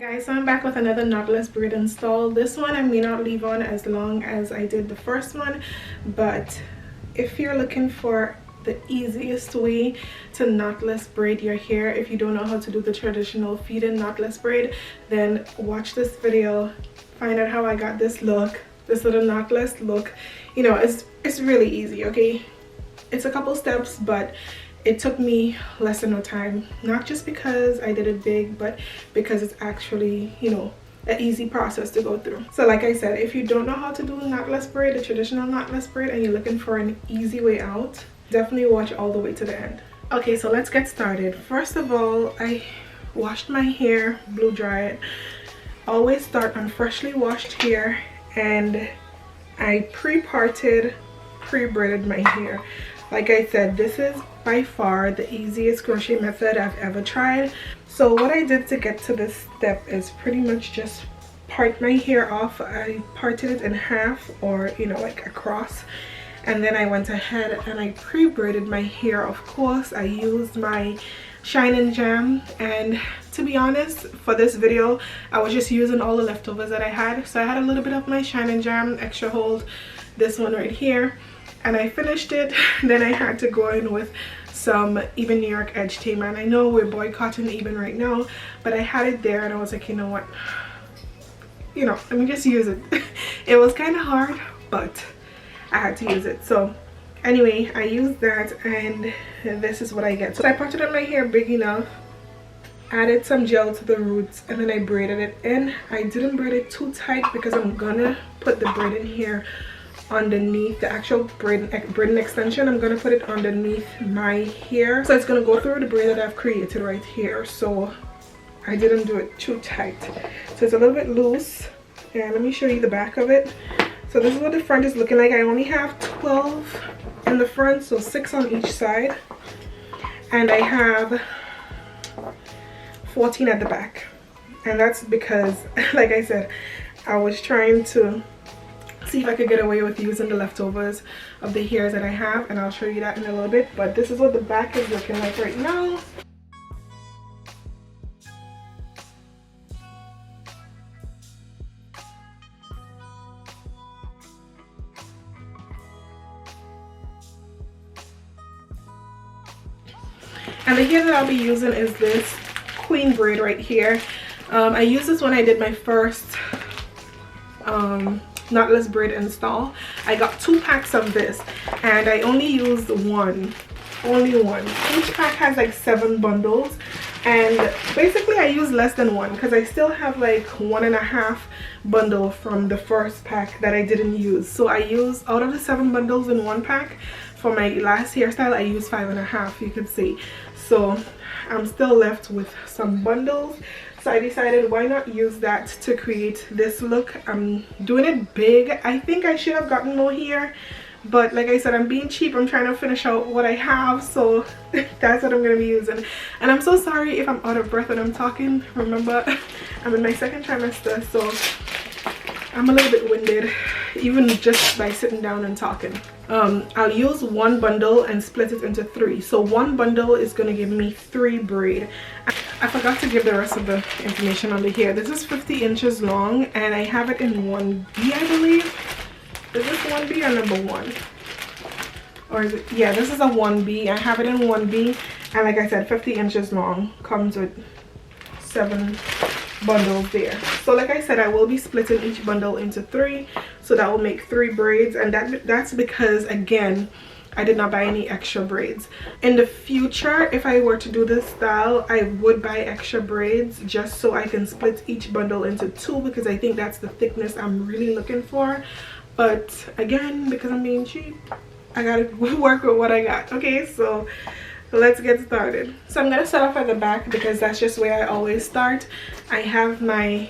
Guys, so I'm back with another knotless braid install. This one I may not leave on as long as I did the first one, but if you're looking for the easiest way to knotless braid your hair, if you don't know how to do the traditional feed-in knotless braid, then watch this video, find out how I got this look, this little knotless look. You know, it's really easy, okay? It's a couple steps, but it took me less than no time, not just because I did it big, but because it's actually, you know, an easy process to go through. So like I said, if you don't know how to do a knotless braid, the traditional knotless braid, and you're looking for an easy way out, definitely watch all the way to the end. Okay, so let's get started. First of all, I washed my hair, blow dry it. Always start on freshly washed hair, and I pre-parted, pre-braided my hair. Like I said, this is by far the easiest crochet method I've ever tried. So what I did to get to this step is pretty much just part my hair off. I parted it in half, or you know, like across, and then I went ahead and I pre-braided my hair. Of course, I used my Shine and Jam, and to be honest, for this video I was just using all the leftovers that I had. So I had a little bit of my Shine and Jam extra hold, this one right here, and I finished it. Then I had to go in with some Eben New York edge tamer, and I know we're boycotting Eben right now, but I had it there and I was like, you know what, you know, let me just use it. It was kind of hard, but I had to use it. So anyway, I used that, and this is what I get. So I parted up my hair big enough, added some gel to the roots, and then I braided it in. I didn't braid it too tight because I'm gonna put the braid in here underneath the actual braiding extension. I'm gonna put it underneath my hair, so it's gonna go through the braid that I've created right here. So I didn't do it too tight, so it's a little bit loose. And let me show you the back of it. So this is what the front is looking like. I only have 12 in the front, so 6 on each side, and I have 14 at the back. And that's because, like I said, I was trying to see if I could get away with using the leftovers of the hairs that I have, and I'll show you that in a little bit. But this is what the back is looking like right now. And the hair that I'll be using is this queen braid right here. I used this when I did my first knotless braid install. I got 2 packs of this, and I only used only one. Each pack has like 7 bundles, and basically I used less than one because I still have like 1.5 bundle from the first pack that I didn't use. So I used, out of the 7 bundles in one pack, for my last hairstyle I used 5.5, you could see. So I'm still left with some bundles, so I decided why not use that to create this look. I'm doing it big. I think I should have gotten more hair, but like I said, I'm being cheap. I'm trying to finish out what I have, so that's what I'm going to be using. And I'm so sorry if I'm out of breath when I'm talking. Remember, I'm in my 2nd trimester, so I'm a little bit winded, even just by sitting down and talking. I'll use 1 bundle and split it into 3. So 1 bundle is going to give me 3 braid. I forgot to give the rest of the information on the hair. This is 50 inches long, and I have it in 1B, I believe. Is this 1B or number 1? Or is it? Yeah, this is a 1B. I have it in 1B, and like I said, 50 inches long. Comes with 7 bundles there. So like I said, I will be splitting each bundle into 3, so that will make 3 braids. And that's because, again, I did not buy any extra braids. In the future, if I were to do this style, I would buy extra braids just so I can split each bundle into 2, because I think that's the thickness I'm really looking for. But again, because I'm being cheap, I gotta work with what I got. Okay, so let's get started. So I'm gonna start off at the back because that's just where I always start. I have my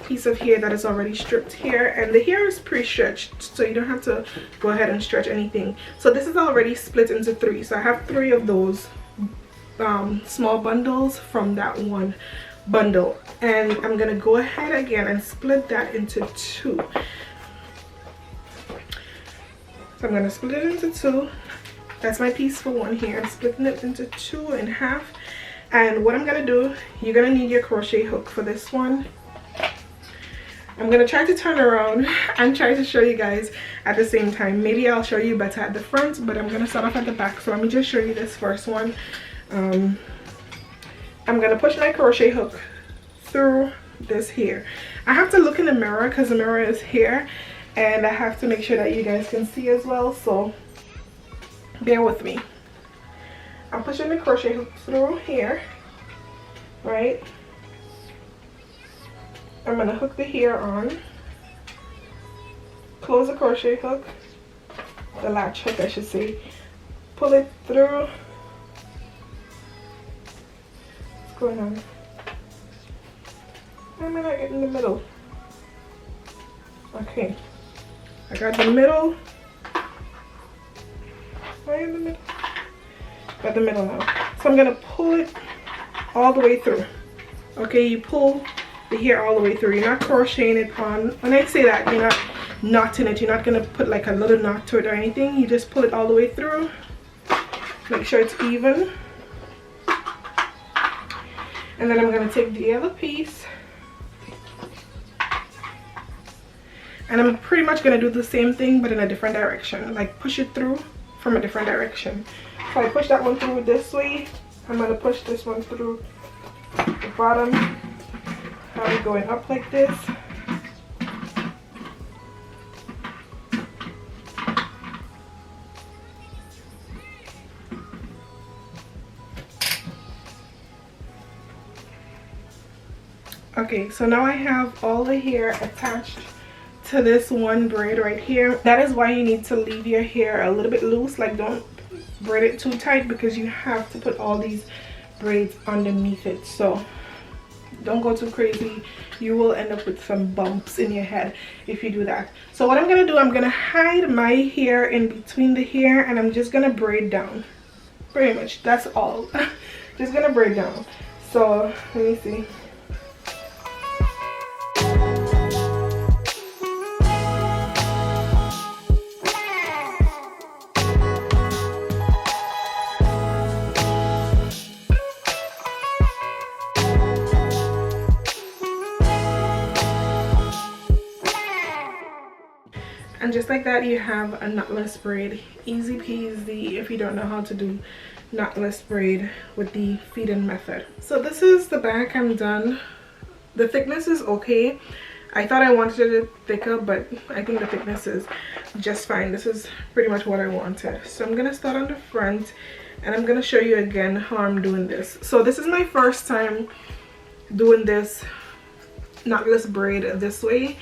piece of hair that is already stripped here, and the hair is pre-stretched, so you don't have to go ahead and stretch anything. So this is already split into 3, so I have 3 of those small bundles from that 1 bundle, and I'm gonna go ahead again and split that into 2. So I'm gonna split it into 2. That's my piece for 1 here. I'm splitting it into 2 and half, And what I'm gonna do, you're gonna need your crochet hook for this one. I'm gonna try to turn around and try to show you guys at the same time. Maybe I'll show you better at the front, but I'm gonna start off at the back. So let me just show you this first one. I'm gonna push my crochet hook through this here. I have to look in the mirror because the mirror is here, and I have to make sure that you guys can see as well, so bear with me. I'm pushing the crochet hook through here, right? I'm gonna hook the hair on, close the crochet hook, the latch hook I should say, pull it through. What's going on? Why am I not getting the middle? Okay, I got the middle. Why in the middle? Got the middle now. So I'm gonna pull it all the way through. Okay, you pull the hair all the way through. You're not crocheting it on. When I say that, you're not knotting it. You're not gonna put like a little knot to it or anything. You just pull it all the way through. Make sure it's even. And then I'm gonna take the other piece, and I'm pretty much gonna do the same thing but in a different direction. Like push it through from a different direction. So I push that one through this way. I'm gonna push this one through the bottom. How are we going up like this? Okay, so now I have all the hair attached to this one braid right here. That is why you need to leave your hair a little bit loose. Like, don't braid it too tight because you have to put all these braids underneath it. So don't go too crazy. You will end up with some bumps in your head if you do that. So what I'm gonna do, I'm gonna hide my hair in between the hair, and I'm just gonna braid down. Pretty much, that's all. Just gonna braid down. So let me see. And just like that, you have a knotless braid. Easy peasy if you don't know how to do knotless braid with the feed-in method. So this is the back. I'm done. The thickness is okay. I thought I wanted it thicker, but I think the thickness is just fine. This is pretty much what I wanted. So I'm gonna start on the front, and I'm gonna show you again how I'm doing this. So this is my first time doing this knotless braid this way,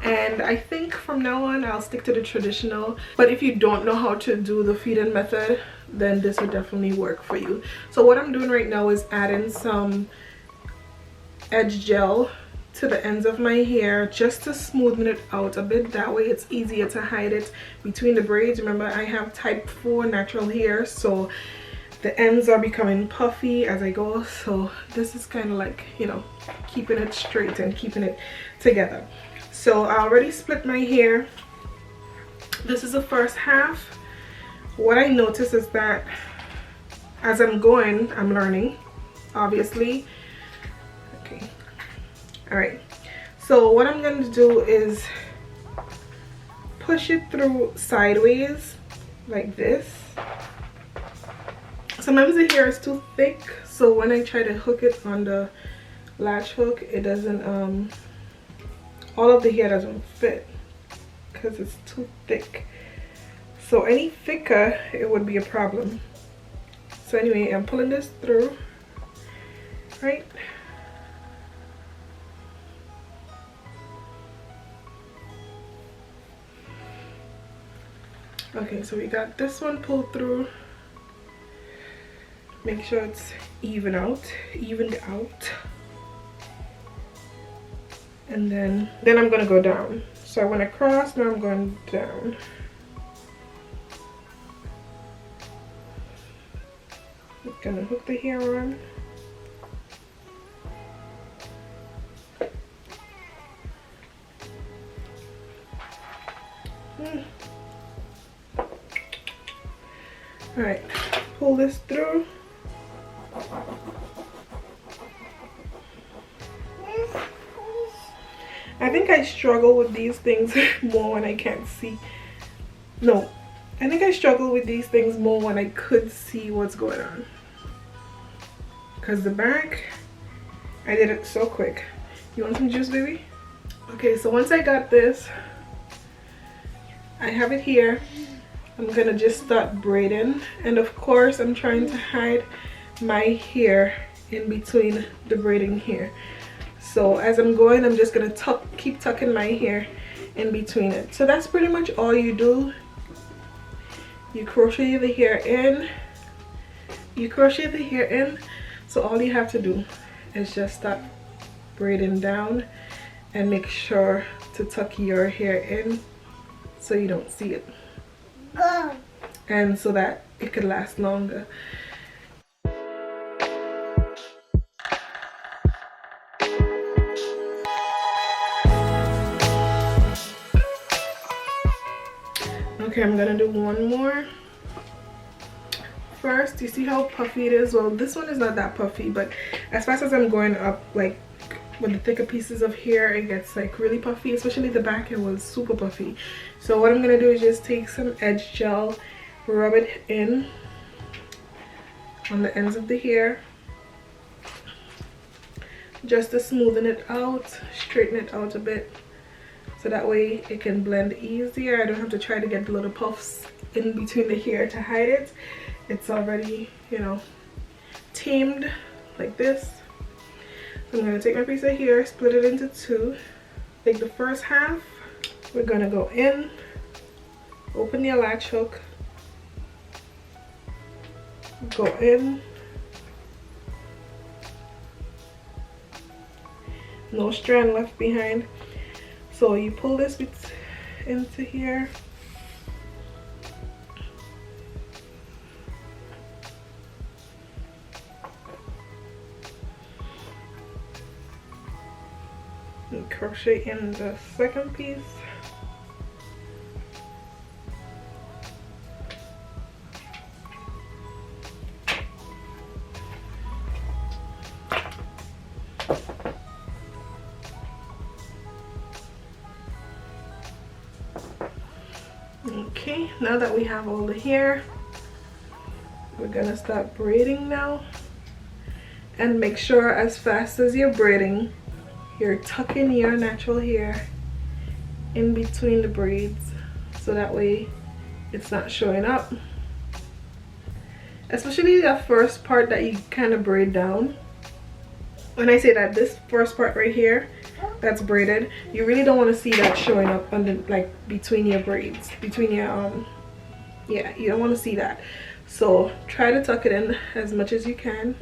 and I think from now on I'll stick to the traditional. But if you don't know how to do the feed-in method, then this would definitely work for you. So what I'm doing right now is adding some edge gel to the ends of my hair just to smoothen it out a bit. That way it's easier to hide it between the braids. Remember, I have type 4 natural hair, so the ends are becoming puffy as I go. So this is kind of like, you know, keeping it straight and keeping it together. So I already split my hair. This is the first half. What I notice is that as I'm going, I'm learning, obviously. Okay, all right, so what I'm going to do is push it through sideways like this. Sometimes the hair is too thick, so when I try to hook it on the latch hook, it doesn't all of the hair doesn't fit because it's too thick. So any thicker, it would be a problem. So anyway, I'm pulling this through, right? Okay, so we got this one pulled through. Make sure it's evened out. And then I'm gonna go down. So I went across, now I'm going down. I'm gonna hook the hair on. Alright, pull this through. I think I struggle with these things more when I can't see. No, I think I struggle with these things more when I could see what's going on. Because the back, I did it so quick. You want some juice, baby? Okay, so once I got this, I have it here. I'm gonna just start braiding, and of course I'm trying to hide my hair in between the braiding here. So as I'm going, I'm just gonna keep tucking my hair in between it. So that's pretty much all you do. You crochet the hair in, so all you have to do is just start braiding down and make sure to tuck your hair in so you don't see it, and so that it could last longer. Okay, I'm gonna do one more. First, you see how puffy it is? Well, this one is not that puffy, but as fast as I'm going up, like with the thicker pieces of hair, it gets like really puffy, especially the back. It was super puffy. So what I'm gonna do is just take some edge gel, rub it in on the ends of the hair just to smoothen it out, straighten it out a bit, so that way it can blend easier. I don't have to try to get the little puffs in between the hair to hide it. It's already, you know, tamed like this. So I'm going to take my piece of hair, split it into two. Take the first half. We're going to go in, open your latch hook, go in, no strand left behind. So you pull this bit into here, and crochet in the second piece. Okay, now that we have all the hair, we're gonna start braiding now. And make sure as fast as you're braiding, you're tucking your natural hair in between the braids, so that way it's not showing up. Especially the first part that you kind of braid down. When I say that, this first part right here that's braided, you really don't want to see that showing up under, like between your braids, between your yeah, you don't want to see that. So try to tuck it in as much as you can.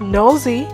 nosy.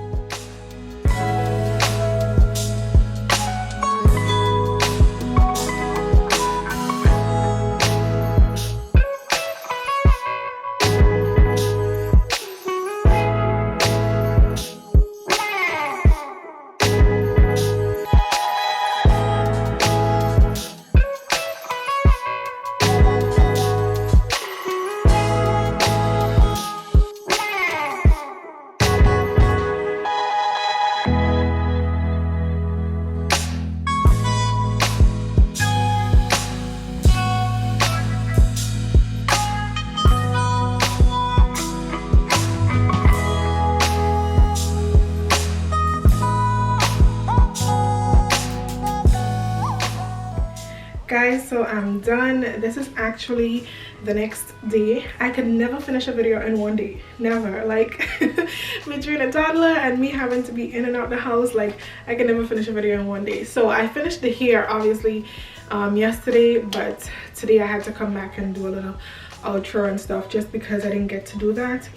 Guys, so I'm done. This is actually the next day. I could never finish a video in one day, never. Like between a toddler and me having to be in and out the house, like I could never finish a video in one day. So I finished the hair obviously yesterday, but today I had to come back and do a little outro and stuff just because I didn't get to do that.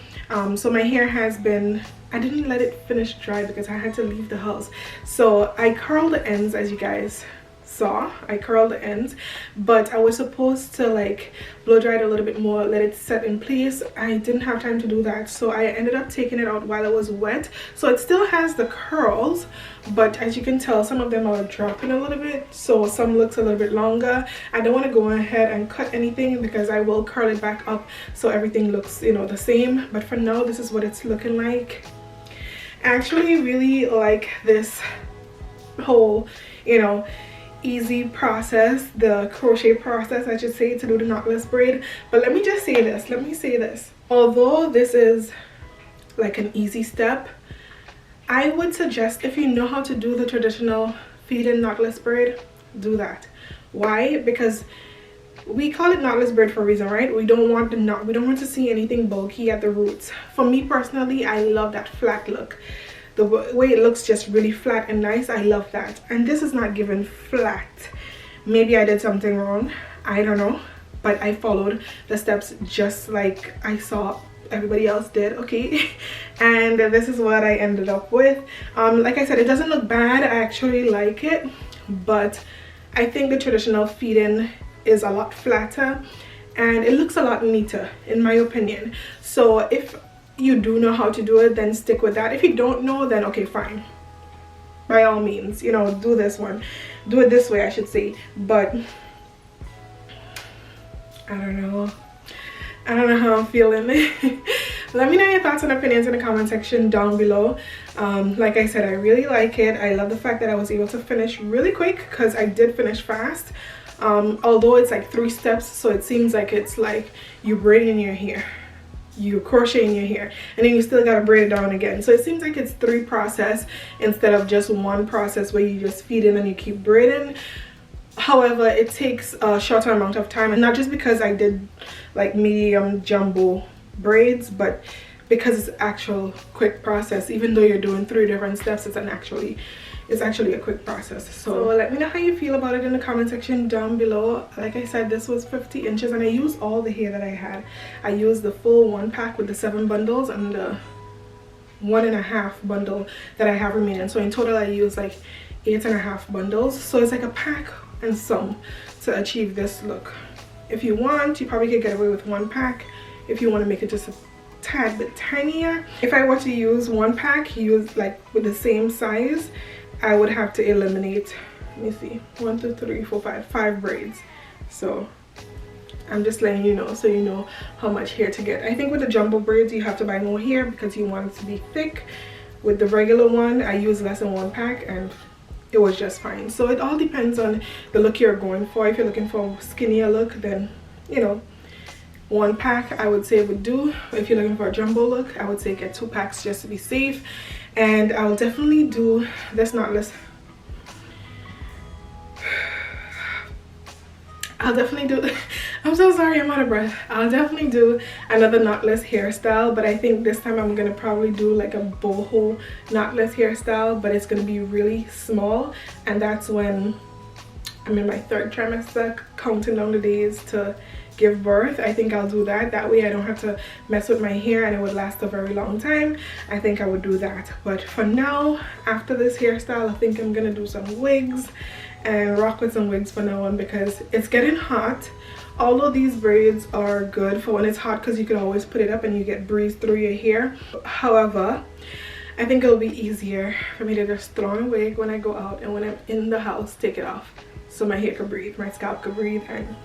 So my hair has been, I didn't let it finish dry because I had to leave the house, so I curled the ends. As you guys saw, I curled the ends, but I was supposed to like blow dry it a little bit more, let it set in place. I didn't have time to do that, so I ended up taking it out while it was wet. So it still has the curls, but as you can tell, some of them are dropping a little bit, so some looks a little bit longer. I don't want to go ahead and cut anything because I will curl it back up so everything looks, you know, the same. But for now, this is what it's looking like. I actually really like this whole, you know, easy process, the crochet process I should say, to do the knotless braid. But let me just say this, although this is like an easy step, I would suggest, if you know how to do the traditional feed-in knotless braid, do that. Why? Because we call it knotless braid for a reason, right? We don't want the knot, we don't want to see anything bulky at the roots. For me personally, I love that flat look. The way it looks just really flat and nice, I love that. And this is not given flat. Maybe I did something wrong, I don't know, but I followed the steps just like I saw everybody else did, okay? And this is what I ended up with. Like I said, it doesn't look bad. I actually like it, but I think the traditional feed-in is a lot flatter and it looks a lot neater in my opinion. So if you do know how to do it, then stick with that. If you don't know, then okay, fine, by all means, you know, do this one, do it this way I should say. But I don't know how I'm feeling. Let me know your thoughts and opinions in the comment section down below. Like I said, I really like it. I love the fact that I was able to finish really quick, because I did finish fast. Although it's like 3 steps, so it seems like it's like you braid in your hair, you crochet in your hair, and then you still gotta braid it down again. So it seems like it's 3 process instead of just 1 process where you just feed in and you keep braiding. However, it takes a shorter amount of time, and not just because I did like medium jumbo braids, but because it's actual quick process. Even though you're doing 3 different steps, it's actually a quick process. So let me know how you feel about it in the comment section down below. Like I said, this was 50 inches and I used all the hair that I had. I used the full 1 pack with the 7 bundles and the 1.5 bundle that I have remaining. So in total I used like 8.5 bundles. So it's like a pack and some to achieve this look. If you want, you probably could get away with 1 pack if you want to make it just a tad bit tinier. If I were to use 1 pack, use like with the same size, I would have to eliminate, let me see, 1 2 3 4 5 braids. So I'm just letting you know, so you know how much hair to get. I think with the jumbo braids you have to buy more hair because you want it to be thick. With the regular one, I used less than 1 pack and it was just fine. So it all depends on the look you're going for. If you're looking for a skinnier look, then you know, 1 pack I would say would do. If you're looking for a jumbo look, I would say get 2 packs just to be safe. And I'll definitely do this knotless. I'll definitely do, I'm so sorry, I'm out of breath. I'll definitely do another knotless hairstyle, but I think this time I'm gonna probably do like a boho knotless hairstyle, but it's gonna be really small, and that's when I'm in my 3rd trimester, counting down the days to give birth, I think I'll do that. That way I don't have to mess with my hair and it would last a very long time. I think I would do that. But for now, after this hairstyle, I think I'm gonna do some wigs and rock with some wigs for now on, because it's getting hot. Although these braids are good for when it's hot because you can always put it up and you get breeze through your hair. However, I think it'll be easier for me to just throw on a wig when I go out, and when I'm in the house, take it off so my hair can breathe, my scalp can breathe, and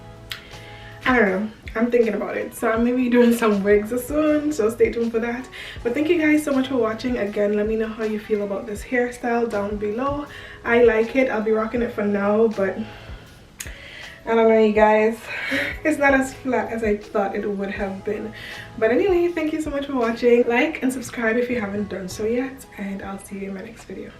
I don't know, I'm thinking about it. So I'm maybe doing some wigs soon, so stay tuned for that. But thank you guys so much for watching. Again, let me know how you feel about this hairstyle down below. I like it. I'll be rocking it for now, but I don't know, you guys, it's not as flat as I thought it would have been. But anyway, thank you so much for watching. Like and subscribe if you haven't done so yet, and I'll see you in my next video.